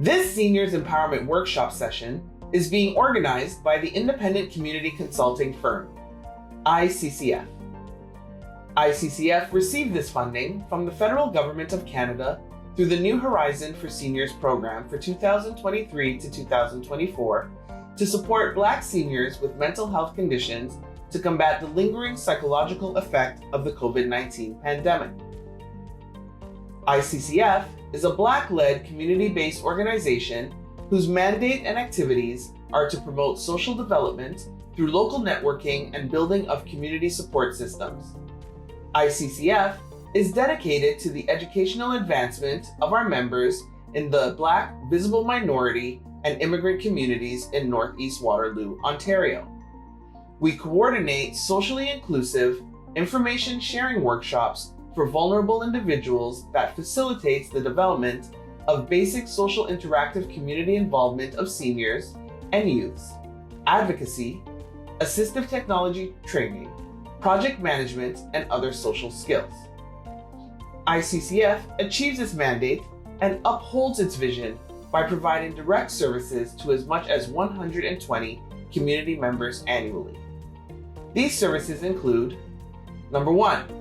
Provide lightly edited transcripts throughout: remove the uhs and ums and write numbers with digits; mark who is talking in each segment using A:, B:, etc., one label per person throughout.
A: This Seniors Empowerment Workshop session is being organized by the Independent Community Consulting Firm, ICCF. ICCF received this funding from the Federal Government of Canada through the New Horizon for Seniors program for 2023 to 2024 to support Black seniors with mental health conditions to combat the lingering psychological effect of the COVID-19 pandemic. ICCF is a Black-led community-based organization whose mandate and activities are to promote social development through local networking and building of community support systems. ICCF is dedicated to the educational advancement of our members in the Black, visible minority, and immigrant communities in Northeast Waterloo, Ontario. We coordinate socially inclusive information sharing workshops for vulnerable individuals that facilitates the development of basic social interactive community involvement of seniors and youths, advocacy, assistive technology training, project management, and other social skills. ICCF achieves its mandate and upholds its vision by providing direct services to as much as 120 community members annually. These services include: number 1,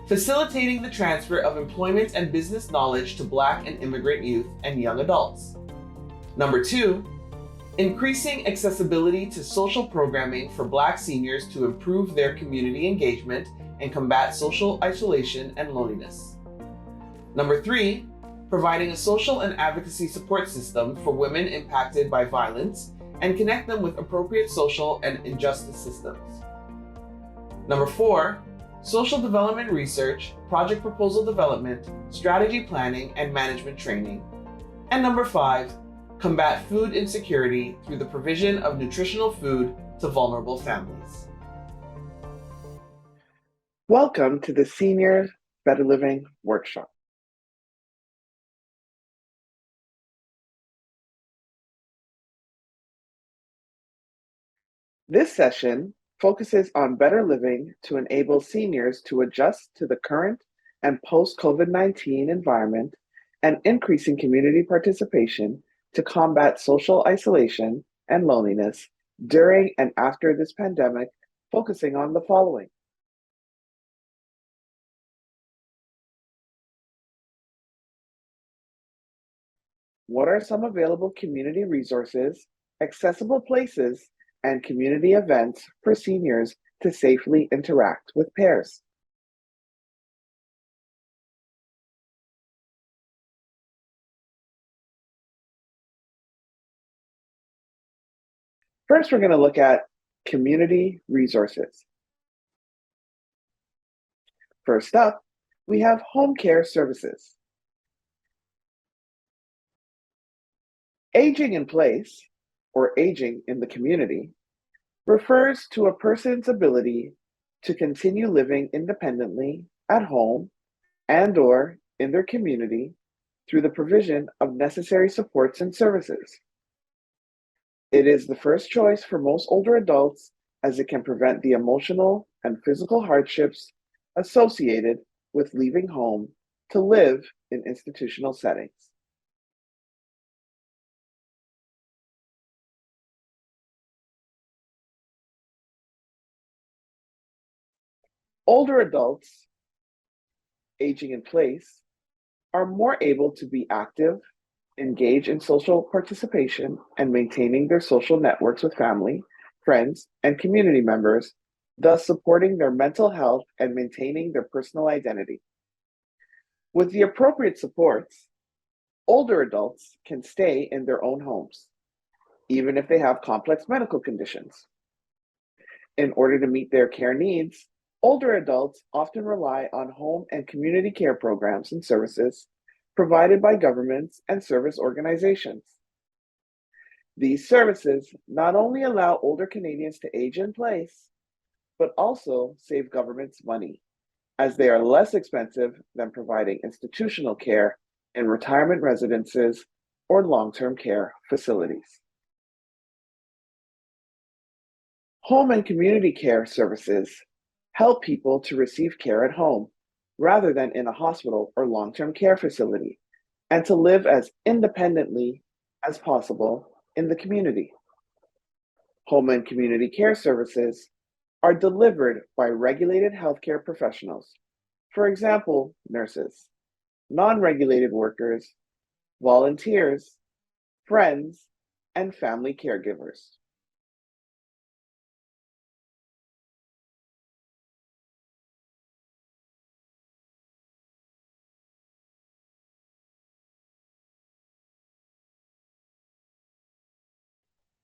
A: facilitating the transfer of employment and business knowledge to Black and immigrant youth and young adults. Number 2, increasing accessibility to social programming for Black seniors to improve their community engagement and combat social isolation and loneliness. Number 3, providing a social and advocacy support system for women impacted by violence and connect them with appropriate social and injustice systems. Number 4, social development research, project proposal development, strategy planning, and management training. And number 5, combat food insecurity through the provision of nutritional food to vulnerable families.
B: Welcome to the Seniors Better Living Workshop. This session focuses on better living to enable seniors to adjust to the current and post-COVID-19 environment and increasing community participation to combat social isolation and loneliness during and after this pandemic, focusing on the following. What are some available community resources, accessible places, and community events for seniors to safely interact with peers? First, we're going to look at community resources. First up, we have home care services. Aging in place, or aging in the community, refers to a person's ability to continue living independently at home and/or in their community through the provision of necessary supports and services. It is the first choice for most older adults as it can prevent the emotional and physical hardships associated with leaving home to live in institutional settings. Older adults aging in place are more able to be active, engage in social participation, and maintaining their social networks with family, friends, and community members, thus supporting their mental health and maintaining their personal identity. With the appropriate supports, older adults can stay in their own homes, even if they have complex medical conditions. In order to meet their care needs, older adults often rely on home and community care programs and services provided by governments and service organizations. These services not only allow older Canadians to age in place, but also save governments money, as they are less expensive than providing institutional care in retirement residences or long-term care facilities. Home and community care services help people to receive care at home rather than in a hospital or long-term care facility, and to live as independently as possible in the community. Home and community care services are delivered by regulated healthcare professionals, for example, nurses, non-regulated workers, volunteers, friends, and family caregivers.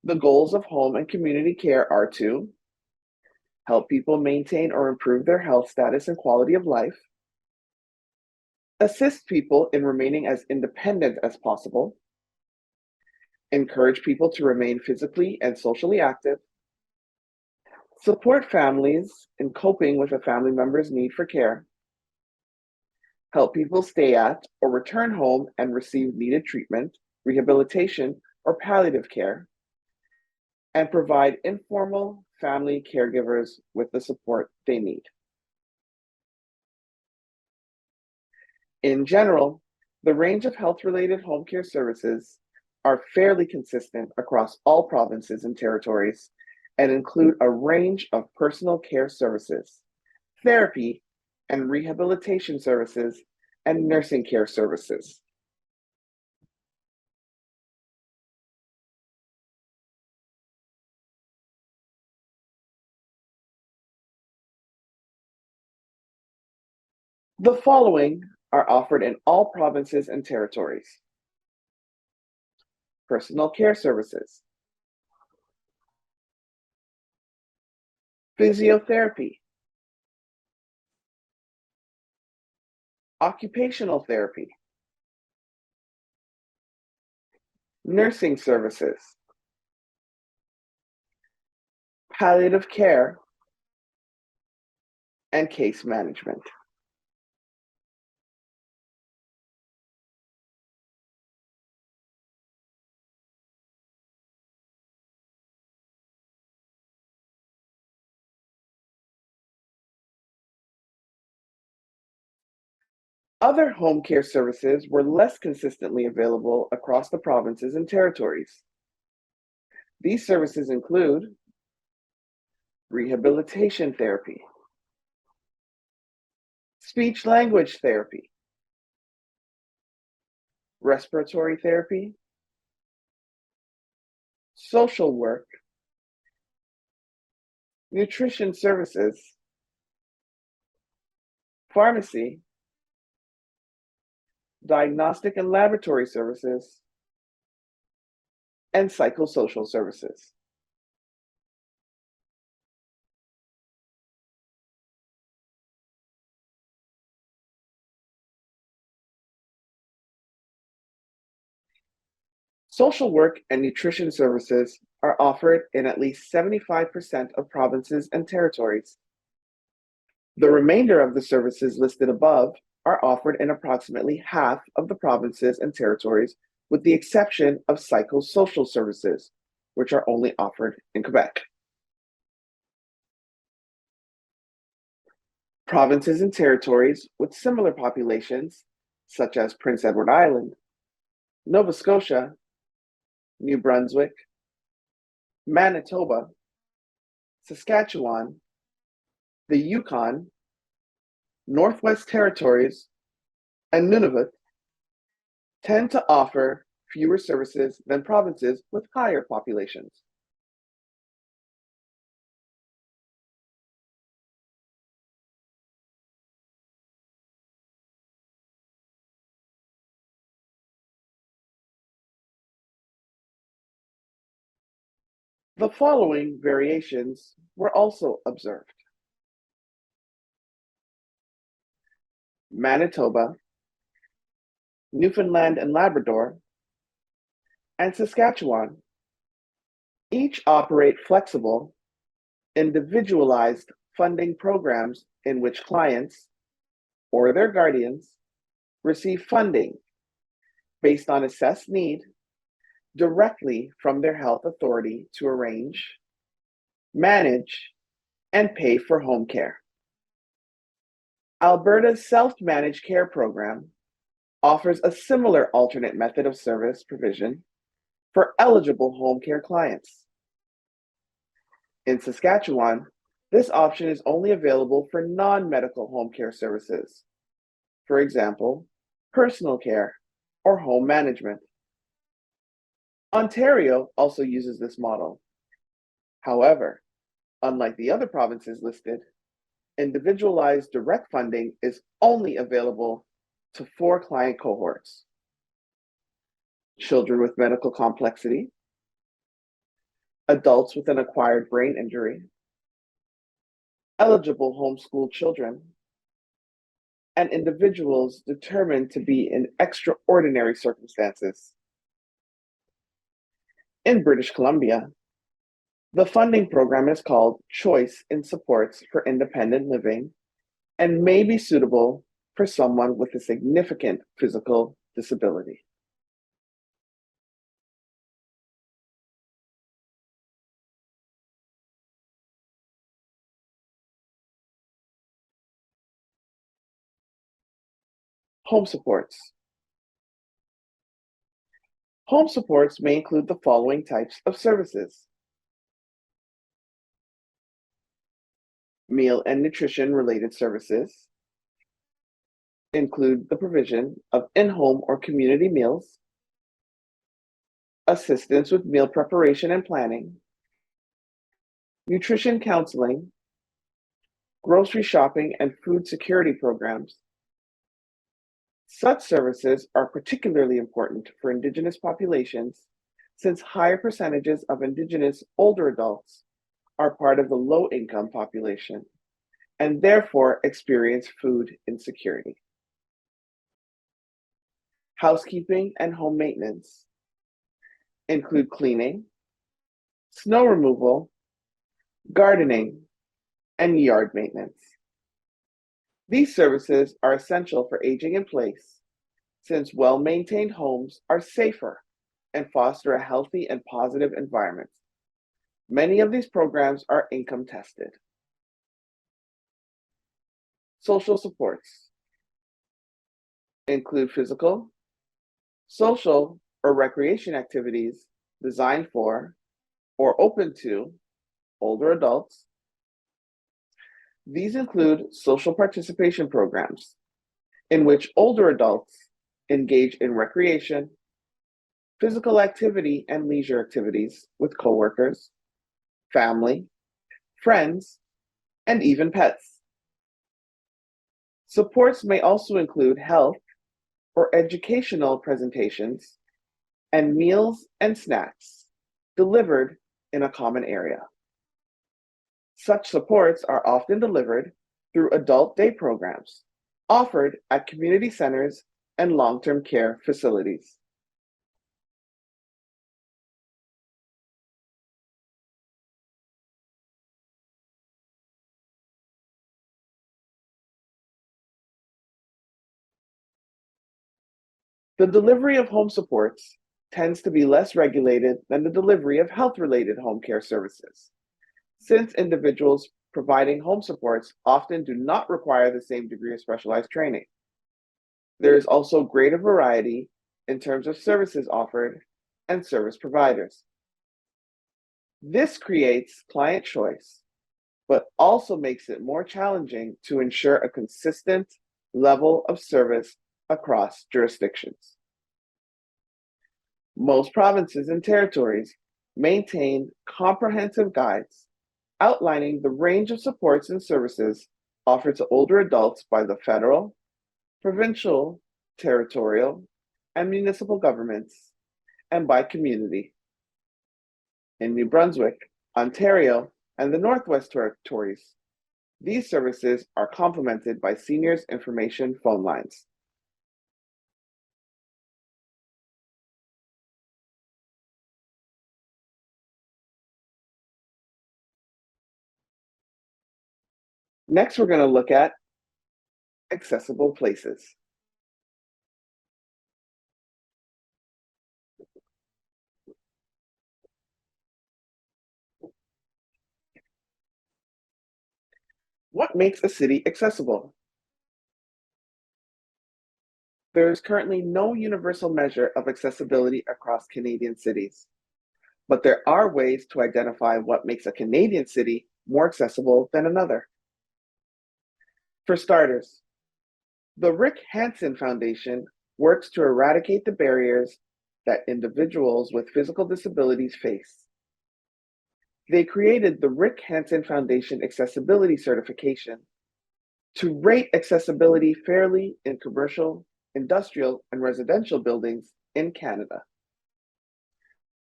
B: The goals of home and community care are to help people maintain or improve their health status and quality of life, assist people in remaining as independent as possible, encourage people to remain physically and socially active, support families in coping with a family member's need for care, help people stay at or return home and receive needed treatment, rehabilitation, or palliative care, and provide informal family caregivers with the support they need. In general, the range of health-related home care services are fairly consistent across all provinces and territories and include a range of personal care services, therapy and rehabilitation services, and nursing care services. The following are offered in all provinces and territories. Personal care services, physiotherapy, occupational therapy, nursing services, palliative care, and case management. Other home care services were less consistently available across the provinces and territories. These services include rehabilitation therapy, speech language therapy, respiratory therapy, social work, nutrition services, pharmacy, diagnostic and laboratory services, and psychosocial services. Social work and nutrition services are offered in at least 75% of provinces and territories. The remainder of the services listed above are offered in approximately half of the provinces and territories, with the exception of psychosocial services, which are only offered in Quebec. Provinces and territories with similar populations, such as Prince Edward Island, Nova Scotia, New Brunswick, Manitoba, Saskatchewan, the Yukon, Northwest Territories, and Nunavut tend to offer fewer services than provinces with higher populations. The following variations were also observed: Manitoba, Newfoundland and Labrador, and Saskatchewan each operate flexible, individualized funding programs in which clients or their guardians receive funding based on assessed need directly from their health authority to arrange, manage, and pay for home care. Alberta's self-managed care program offers a similar alternate method of service provision for eligible home care clients. In Saskatchewan, this option is only available for non-medical home care services, for example, personal care or home management. Ontario also uses this model. However, unlike the other provinces listed, individualized direct funding is only available to 4 client cohorts: children with medical complexity, adults with an acquired brain injury, eligible homeschool children, and individuals determined to be in extraordinary circumstances. In British Columbia, the funding program is called Choice in Supports for Independent Living and may be suitable for someone with a significant physical disability. Home supports. Home supports may include the following types of services: meal and nutrition related services, include the provision of in-home or community meals, assistance with meal preparation and planning, nutrition counseling, grocery shopping and food security programs. Such services are particularly important for Indigenous populations since higher percentages of Indigenous older adults are part of the low-income population and therefore experience food insecurity. Housekeeping and home maintenance include cleaning, snow removal, gardening, and yard maintenance. These services are essential for aging in place since well-maintained homes are safer and foster a healthy and positive environment. Many of these programs are income tested. Social supports include physical, social, or recreation activities designed for or open to older adults. These include social participation programs in which older adults engage in recreation, physical activity, and leisure activities with coworkers, family, friends, and even pets. Supports may also include health or educational presentations and meals and snacks delivered in a common area. Such supports are often delivered through adult day programs offered at community centers and long-term care facilities. The delivery of home supports tends to be less regulated than the delivery of health-related home care services, since individuals providing home supports often do not require the same degree of specialized training. There is also greater variety in terms of services offered and service providers. This creates client choice, but also makes it more challenging to ensure a consistent level of service across jurisdictions. Most provinces and territories maintain comprehensive guides outlining the range of supports and services offered to older adults by the federal, provincial, territorial, and municipal governments, and by community. In New Brunswick, Ontario, and the Northwest Territories, these services are complemented by seniors' information phone lines. Next, we're going to look at accessible places. What makes a city accessible? There is currently no universal measure of accessibility across Canadian cities, but there are ways to identify what makes a Canadian city more accessible than another. For starters, the Rick Hansen Foundation works to eradicate the barriers that individuals with physical disabilities face. They created the Rick Hansen Foundation Accessibility Certification to rate accessibility fairly in commercial, industrial, and residential buildings in Canada.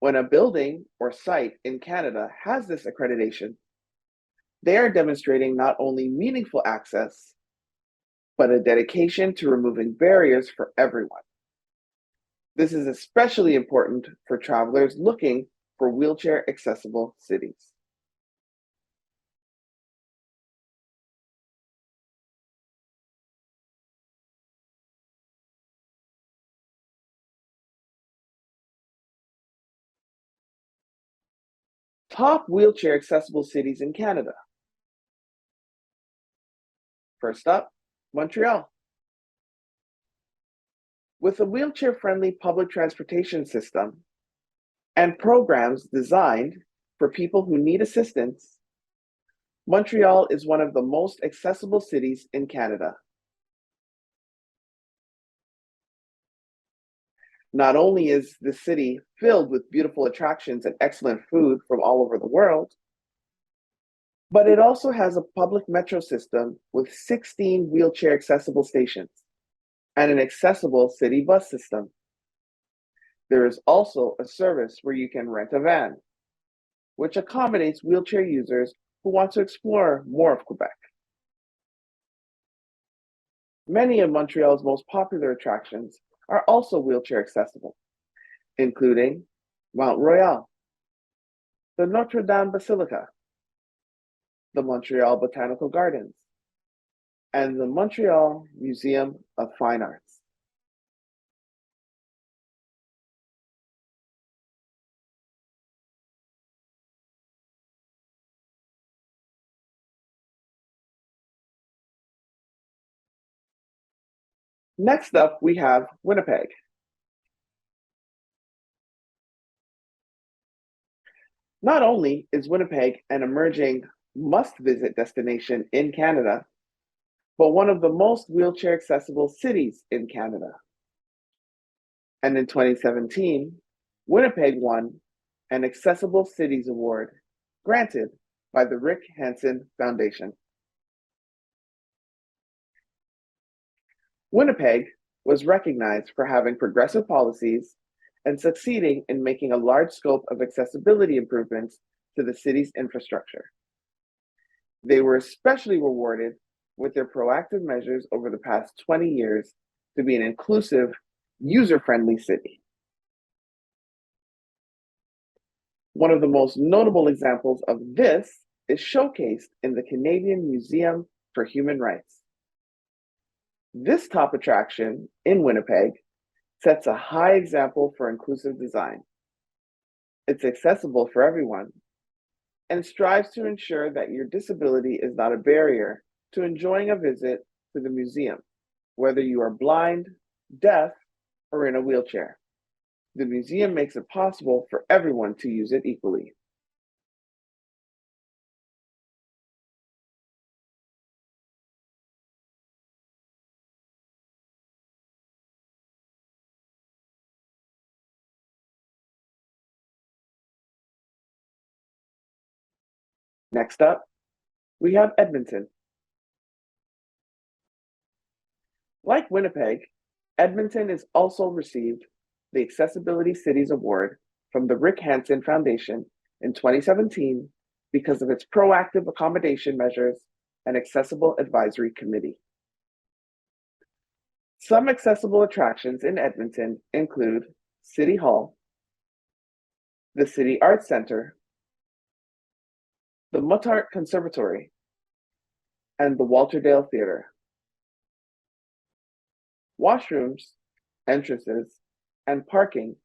B: When a building or site in Canada has this accreditation, they are demonstrating not only meaningful access, but a dedication to removing barriers for everyone. This is especially important for travelers looking for wheelchair accessible cities. Top wheelchair accessible cities in Canada. First up, Montreal. With a wheelchair friendly public transportation system and programs designed for people who need assistance, Montreal is one of the most accessible cities in Canada. Not only is the city filled with beautiful attractions and excellent food from all over the world, but it also has a public metro system with 16 wheelchair accessible stations and an accessible city bus system. There is also a service where you can rent a van, which accommodates wheelchair users who want to explore more of Quebec. Many of Montreal's most popular attractions are also wheelchair accessible, including Mount Royal, the Notre Dame Basilica, the Montreal Botanical Gardens, and the Montreal Museum of Fine Arts. Next up, we have Winnipeg. Not only is Winnipeg an emerging must-visit destination in Canada, but one of the most wheelchair accessible cities in Canada. And in 2017, Winnipeg won an Accessible Cities Award granted by the Rick Hansen Foundation. Winnipeg was recognized for having progressive policies and succeeding in making a large scope of accessibility improvements to the city's infrastructure. They were especially rewarded with their proactive measures over the past 20 years to be an inclusive, user-friendly city. One of the most notable examples of this is showcased in the Canadian Museum for Human Rights. This top attraction in Winnipeg sets a high example for inclusive design. It's accessible for everyone and strives to ensure that your disability is not a barrier to enjoying a visit to the museum, whether you are blind, deaf, or in a wheelchair. The museum makes it possible for everyone to use it equally. Next up, we have Edmonton. Like Winnipeg, Edmonton has also received the Accessibility Cities Award from the Rick Hansen Foundation in 2017 because of its proactive accommodation measures and accessible advisory committee. Some accessible attractions in Edmonton include City Hall, the City Arts Center, the Muttart Conservatory, and the Walterdale Theatre. Washrooms, entrances, and parking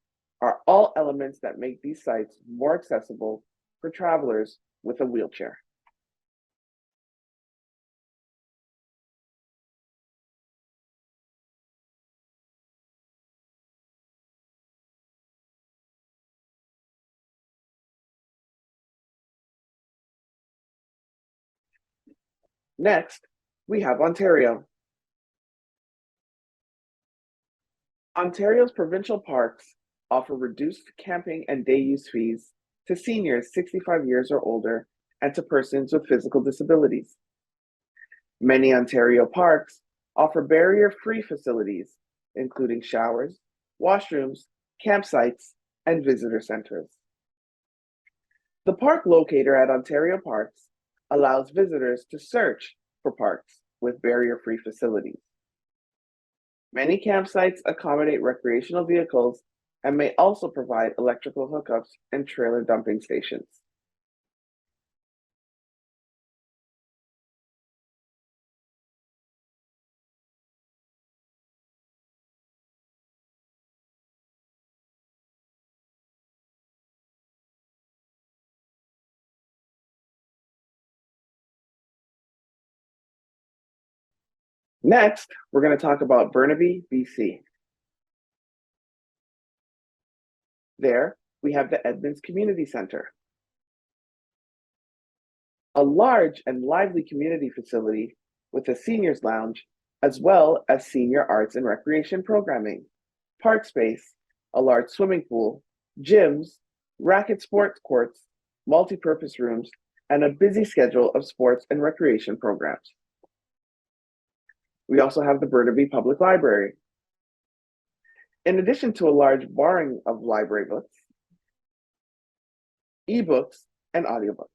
B: are all elements that make these sites more accessible for travelers with a wheelchair. Next, we have Ontario. Ontario's provincial parks offer reduced camping and day use fees to seniors 65 years or older and to persons with physical disabilities. Many Ontario parks offer barrier-free facilities, including showers, washrooms, campsites, and visitor centers. The park locator at Ontario Parks allows visitors to search for parks with barrier-free facilities. Many campsites accommodate recreational vehicles and may also provide electrical hookups and trailer dumping stations. Next, we're going to talk about Burnaby, BC. There, we have the Edmonds Community Centre, a large and lively community facility with a seniors lounge, as well as senior arts and recreation programming, park space, a large swimming pool, gyms, racket sports courts, multi-purpose rooms, and a busy schedule of sports and recreation programs. We also have the Burnaby Public Library. In addition to a large borrowing of library books, ebooks, and audiobooks,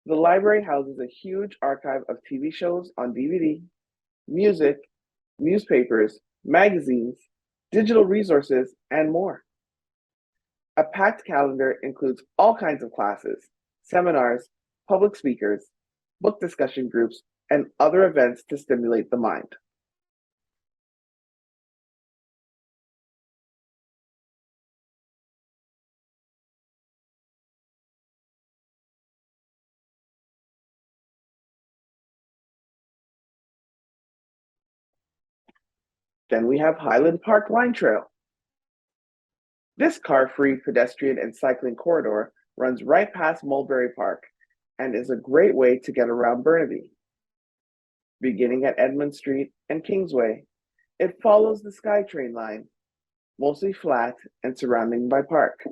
B: the library houses a huge archive of TV shows on DVD, music, newspapers, magazines, digital resources, and more. A packed calendar includes all kinds of classes, seminars, public speakers, book discussion groups, and other events to stimulate the mind. Then we have Highland Park Line Trail. This car-free pedestrian and cycling corridor runs right past Mulberry Park and is a great way to get around Burnaby. Beginning at Edmund Street and Kingsway, it follows the SkyTrain line, mostly flat and surrounded by park,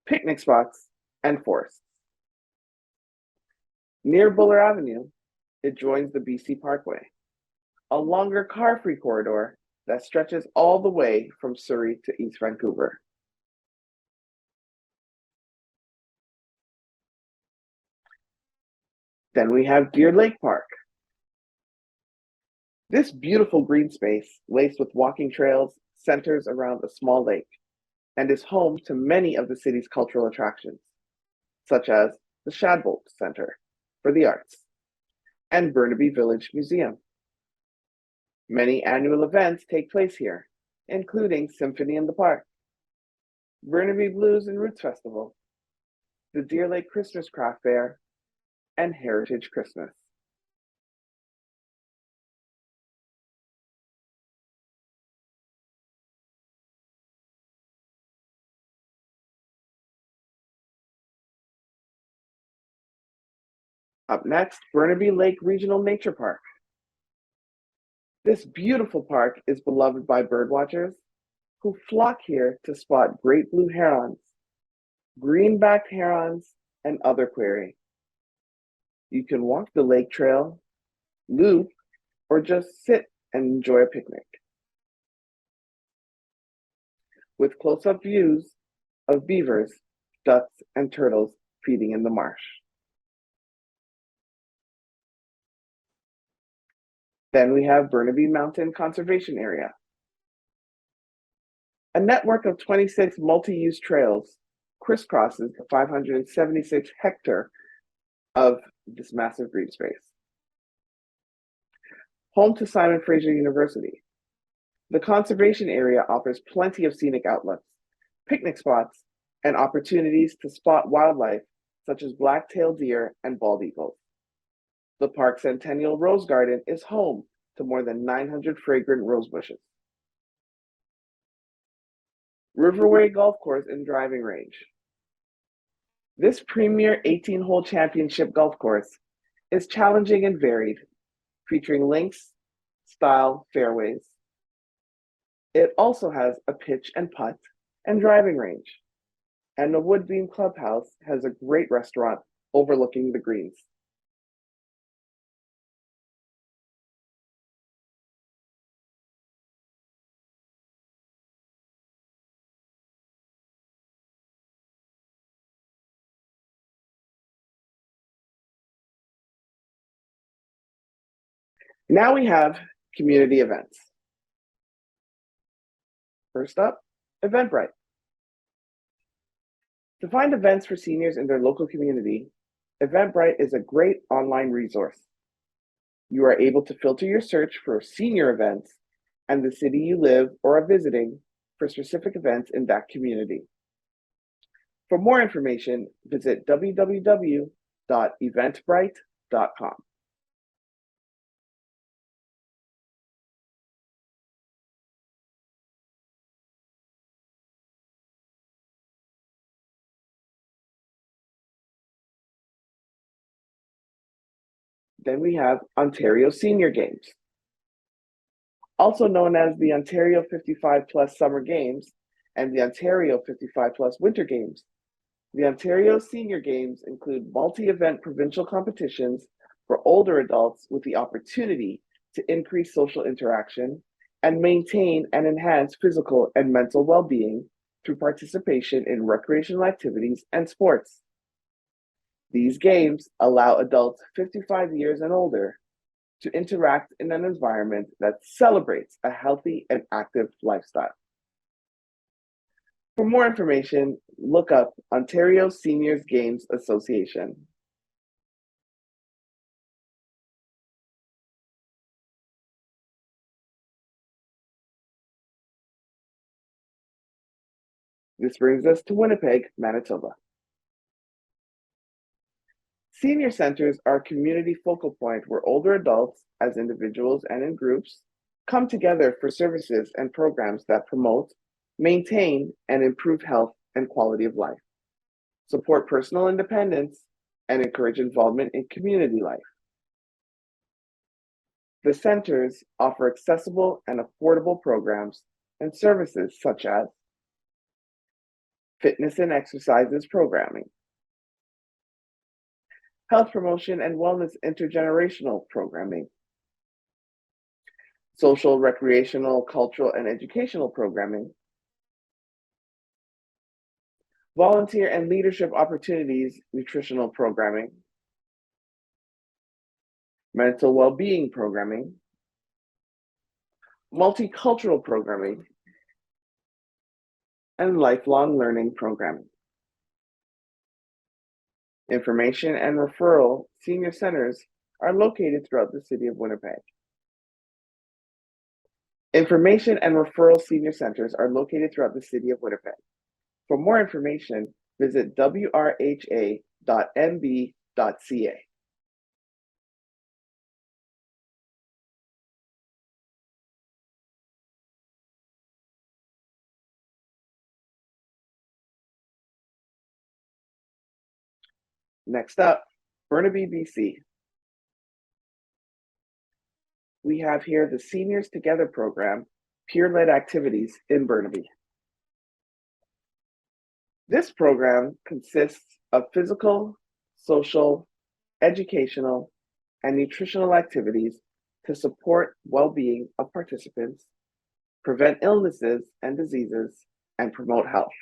B: picnic spots, and forests. Near Buller Avenue, it joins the BC Parkway, a longer car-free corridor that stretches all the way from Surrey to East Vancouver. Then we have Deer Lake Park. This beautiful green space, laced with walking trails, centers around a small lake and is home to many of the city's cultural attractions, such as the Shadbolt Center for the Arts and Burnaby Village Museum. Many annual events take place here, including Symphony in the Park, Burnaby Blues and Roots Festival, the Deer Lake Christmas Craft Fair, and Heritage Christmas. Up next, Burnaby Lake Regional Nature Park. This beautiful park is beloved by birdwatchers who flock here to spot great blue herons, green-backed herons, and other quarry. You can walk the lake trail, loop, or just sit and enjoy a picnic. With close-up views of beavers, ducks, and turtles feeding in the marsh. Then we have Burnaby Mountain Conservation Area, a network of 26 multi-use trails crisscrosses the 576 hectare of this massive green space. Home to Simon Fraser University, the conservation area offers plenty of scenic outlets, picnic spots, and opportunities to spot wildlife such as black-tailed deer and bald eagles. The park's Centennial Rose Garden is home to more than 900 fragrant rose bushes. Riverway Golf Course and Driving Range. This premier 18-hole championship golf course is challenging and varied, featuring links, style, fairways. It also has a pitch and putt and driving range, and the Woodbeam Clubhouse has a great restaurant overlooking the greens. Now we have community events. First up, Eventbrite. To find events for seniors in their local community, Eventbrite is a great online resource. You are able to filter your search for senior events and the city you live or are visiting for specific events in that community. For more information, visit www.eventbrite.com. Then we have Ontario Senior Games. Also known as the Ontario 55 Plus Summer Games and the Ontario 55 Plus Winter Games, the Ontario Senior Games include multi-event provincial competitions for older adults with the opportunity to increase social interaction and maintain and enhance physical and mental well-being through participation in recreational activities and sports. These games allow adults 55 years and older to interact in an environment that celebrates a healthy and active lifestyle. For more information, look up Ontario Seniors Games Association. This brings us to Winnipeg, Manitoba. Senior centers are a community focal point where older adults, as individuals and in groups, come together for services and programs that promote, maintain, and improve health and quality of life, support personal independence, and encourage involvement in community life. The centers offer accessible and affordable programs and services such as fitness and exercises programming, health promotion and wellness intergenerational programming, social, recreational, cultural, and educational programming, volunteer and leadership opportunities, nutritional programming, mental well-being programming, multicultural programming, and lifelong learning programming. Information and referral senior centers are located throughout the city of Winnipeg. Information and referral senior centers are located throughout the city of Winnipeg. For more information, visit wrha.nb.ca. Next up, Burnaby, BC. We have here the Seniors Together program, peer-led activities in Burnaby. This program consists of physical, social, educational, and nutritional activities to support well-being of participants, prevent illnesses and diseases, and promote health.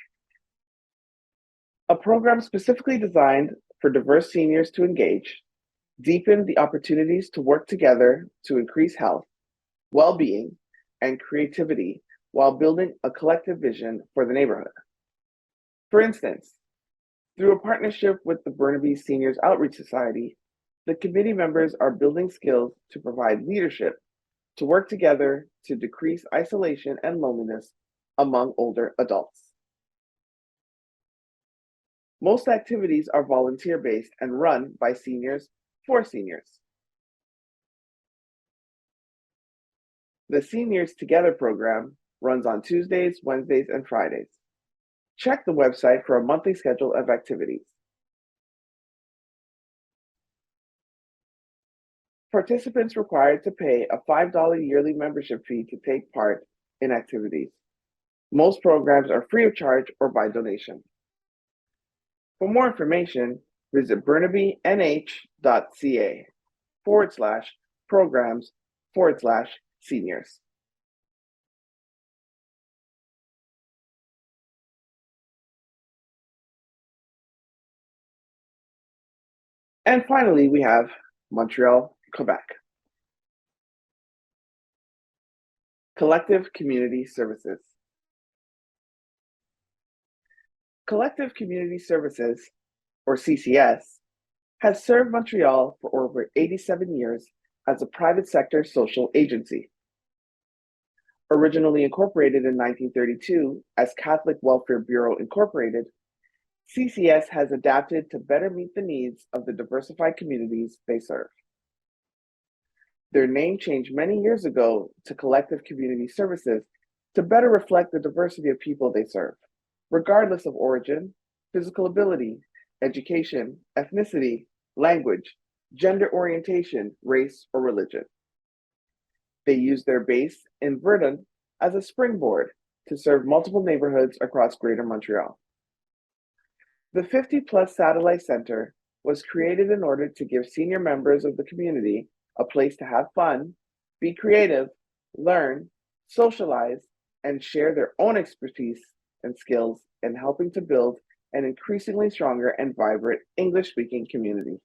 B: A program specifically designed for diverse seniors to engage, deepen the opportunities to work together to increase health, well-being, and creativity while building a collective vision for the neighborhood. For instance, through a partnership with the Burnaby Seniors Outreach Society, the committee members are building skills to provide leadership, to work together to decrease isolation and loneliness among older adults. Most activities are volunteer-based and run by seniors for seniors. The Seniors Together program runs on Tuesdays, Wednesdays, and Fridays. Check the website for a monthly schedule of activities. participants required to pay a $5 yearly membership fee to take part in activities. Most programs are free of charge or by donation. For more information, visit burnabynh.ca/programs/seniors. And finally, we have Montreal, Quebec. Collective Community Services. Collective Community Services, or CCS, has served Montreal for over 87 years as a private sector social agency. Originally incorporated in 1932 as Catholic Welfare Bureau Incorporated, CCS has adapted to better meet the needs of the diversified communities they serve. Their name changed many years ago to Collective Community Services to better reflect the diversity of people they serve, regardless of origin, physical ability, education, ethnicity, language, gender orientation, race, or religion. They use their base in Verdun as a springboard to serve multiple neighborhoods across Greater Montreal. The 50-plus Satellite Center was created in order to give senior members of the community a place to have fun, be creative, learn, socialize, and share their own expertise and skills in helping to build an increasingly stronger and vibrant English-speaking community.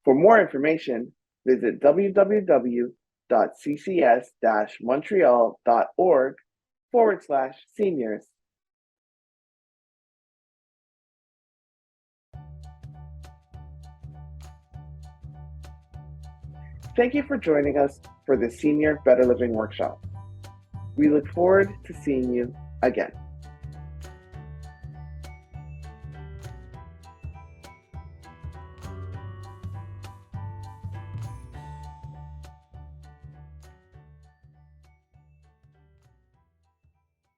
B: For more information, visit www.ccs-montreal.org/seniors. Thank you for joining us for the Senior Better Living Workshop. We look forward to seeing you again.